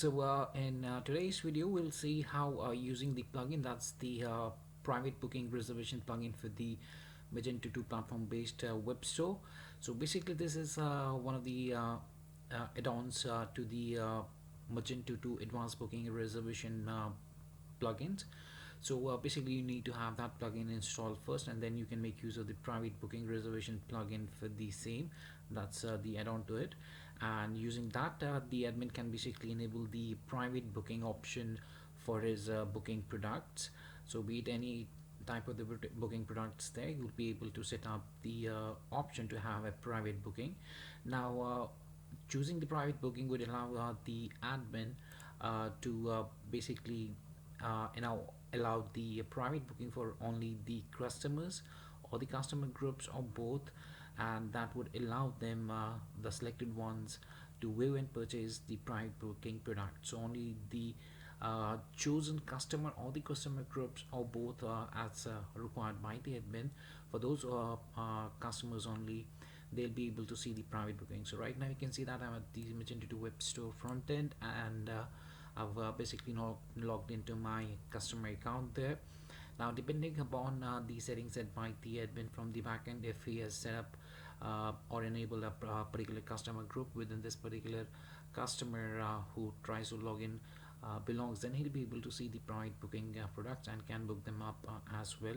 In today's video, we'll see how using the plugin, that's the private booking reservation plugin for the Magento 2 platform-based web store. So basically, this is one of the add-ons to the Magento 2 advanced booking reservation plugins. So basically, you need to have that plugin installed first, and then you can make use of the private booking reservation plugin for the same. That's the add-on to it, and using that, the admin can basically enable the private booking option for his booking products. So be it any type of the booking products, there you'll be able to set up the option to have a private booking. Now choosing the private booking would allow the admin to basically allow the private booking for only the customers or the customer groups or both, and that would allow them, the selected ones, to view and purchase the private booking product. So only the chosen customer or the customer groups or both, as required by the admin, for those customers only, they'll be able to see the private booking. So right now you can see that I'm at the Magento 2 web store front end, and I've basically logged into my customer account there. Now, depending upon the settings set by the admin from the backend, if he has set up or enabled a particular customer group within this particular customer who tries to log in belongs, then he'll be able to see the private booking products and can book them up as well.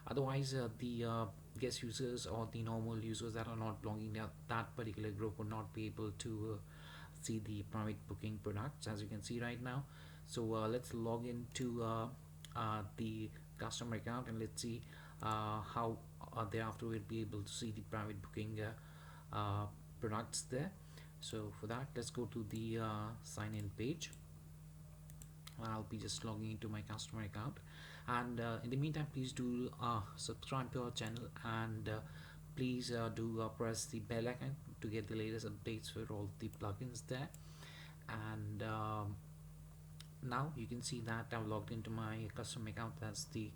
Otherwise, the guest users or the normal users that are not belonging to that particular group would not be able to see the private booking products, as you can see right now. So let's log into the customer account, and let's see how thereafter we'll be able to see the private booking products there. So for that, let's go to the sign in page. I'll be just logging into my customer account, and in the meantime, please do subscribe to our channel, and please do press the bell icon to get the latest updates for all the plugins there. And now you can see that I've logged into my customer account. That's the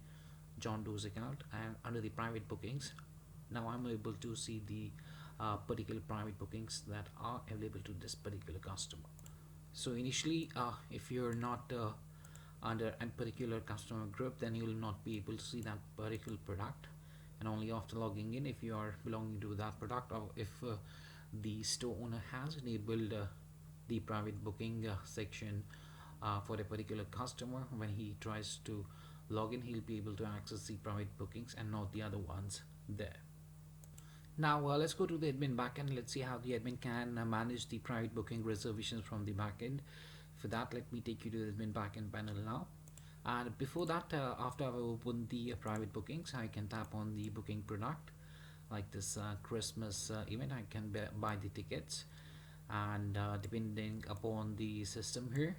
John Doe's account, and under the private bookings, now I'm able to see the particular private bookings that are available to this particular customer. So initially, if you're not under a particular customer group, then you will not be able to see that particular product, and only after logging in, if you are belonging to that product, or if the store owner has enabled the private booking section for a particular customer, when he tries to log in, he'll be able to access the private bookings and not the other ones there. Now let's go to the admin backend. Let's see how the admin can manage the private booking reservations from the backend. For that, let me take you to the admin backend panel now. And before that, after I've opened the private bookings, I can tap on the booking product, like this Christmas event. I can buy the tickets, and depending upon the system here,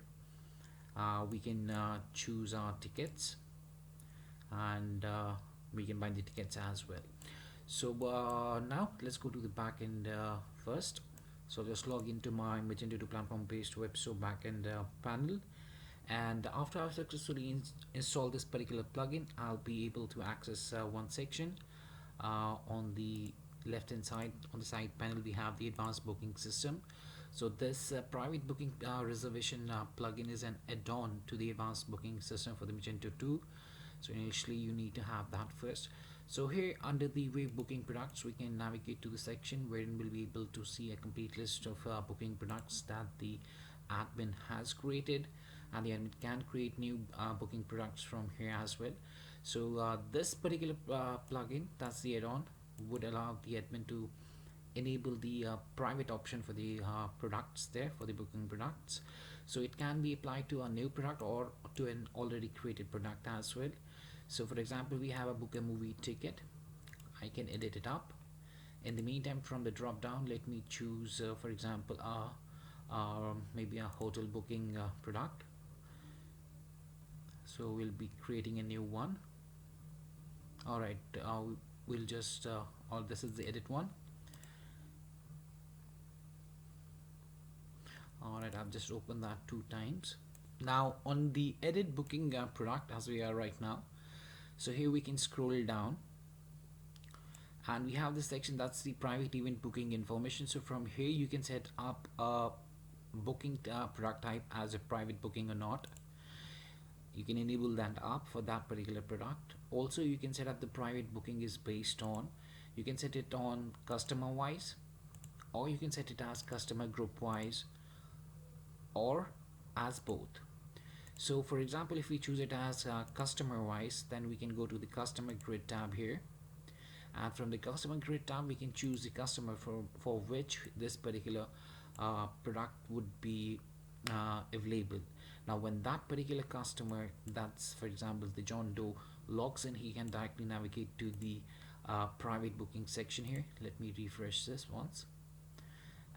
we can choose our tickets, and we can buy the tickets as well. So now let's go to the backend first. So just log into my Magento 2 platform-based web store backend panel, and after I've successfully installed this particular plugin, I'll be able to access one section. On the left hand side, on the side panel, we have the advanced booking system. So this private booking reservation plugin is an add-on to the advanced booking system for the Magento 2. So initially you need to have that first. So here under the web booking products, we can navigate to the section wherein we'll be able to see a complete list of booking products that the admin has created, and the admin can create new booking products from here as well. So this particular plugin, that's the add-on, would allow the admin to enable the private option for the products there, for the booking products. So it can be applied to a new product or to an already created product as well. So for example, we have a book a movie ticket. I can edit it up. In the meantime, from the drop down, let me choose for example maybe a hotel booking product. So we'll be creating a new one. Alright, we'll just this is the edit one. Alright, I've just opened that 2 times. Now on the edit booking product, as we are right now, so here we can scroll down, and we have this section, that's the private event booking information. So from here you can set up booking product type as a private booking or not. You can enable that up for that particular product. Also, you can set up the private booking is based on, you can set it on customer wise, or you can set it as customer group wise, or as both. So for example, if we choose it as customer wise, then we can go to the customer grid tab here, and from the customer grid tab we can choose the customer for which this particular product would be available. Now when that particular customer, that's for example the John Doe, logs in, he can directly navigate to the private booking section here. Let me refresh this once,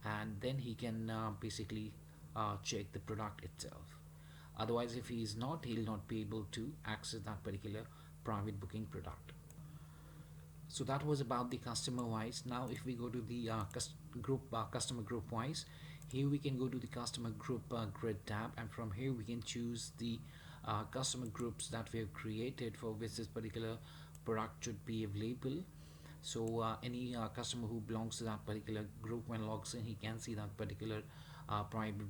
and then he can basically check the product itself. Otherwise, if he is not, he'll not be able to access that particular private booking product. So that was about the customer wise. Now if we go to the customer group wise, here we can go to the customer group grid tab, and from here we can choose the customer groups that we have created for which this particular product should be available. So any customer who belongs to that particular group, when logs in, he can see that particular private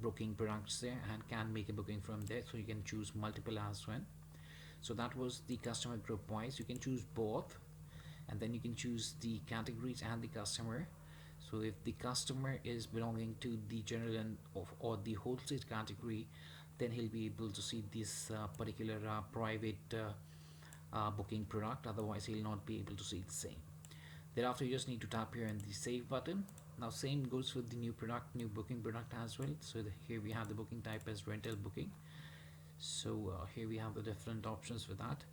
booking products there and can make a booking from there. So you can choose multiple as well. So that was the customer group wise. You can choose both, and then you can choose the categories and the customer. So if the customer is belonging to the general and or the wholesale category, then he'll be able to see this particular private booking product. Otherwise he'll not be able to see the same. Thereafter you just need to tap here on the save button. Now same goes with the new product, new booking product as well. So here we have the booking type as rental booking. So here we have the different options for that.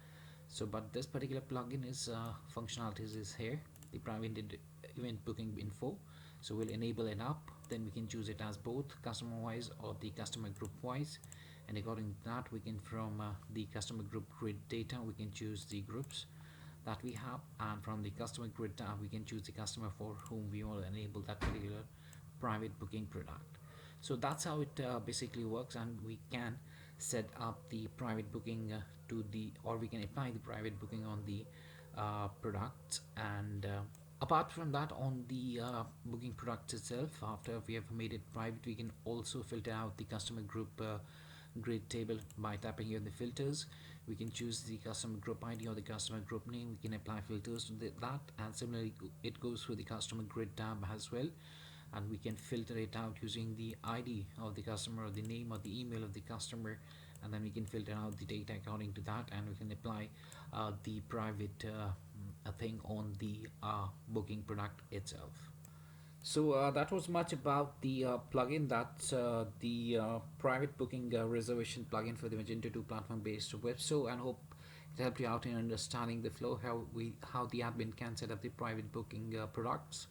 So but this particular plugin is functionalities is here, the private event booking info. So we'll enable it up, then we can choose it as both customer wise or the customer group wise, and according to that we can, from the customer group grid data, we can choose the groups that we have, and from the customer grid tab we can choose the customer for whom we want to enable that particular private booking product. So that's how it basically works, and we can set up the private booking to the, or we can apply the private booking on the product. And apart from that, on the booking product itself, after we have made it private, we can also filter out the customer group grid table by tapping here the filters. We can choose the customer group ID or the customer group name. We can apply filters to that, and similarly it goes through the customer grid tab as well, and we can filter it out using the ID of the customer or the name or the email of the customer, and then we can filter out the data according to that, and we can apply the private thing on the booking product itself. So that was much about the plugin. That's the private booking reservation plugin for the Magento 2 platform based web store, and hope it helped you out in understanding the flow, how the admin can set up the private booking products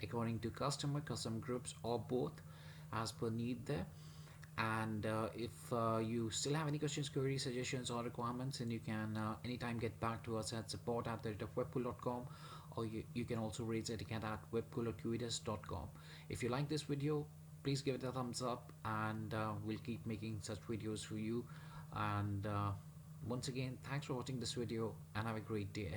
according to customer groups, or both as per need there. And if you still have any questions, queries, suggestions, or requirements, then you can anytime get back to us at support@webcool.com, or you can also raise a ticket at webcool.qds.com. If you like this video, please give it a thumbs up, and we'll keep making such videos for you. And once again, thanks for watching this video, and have a great day.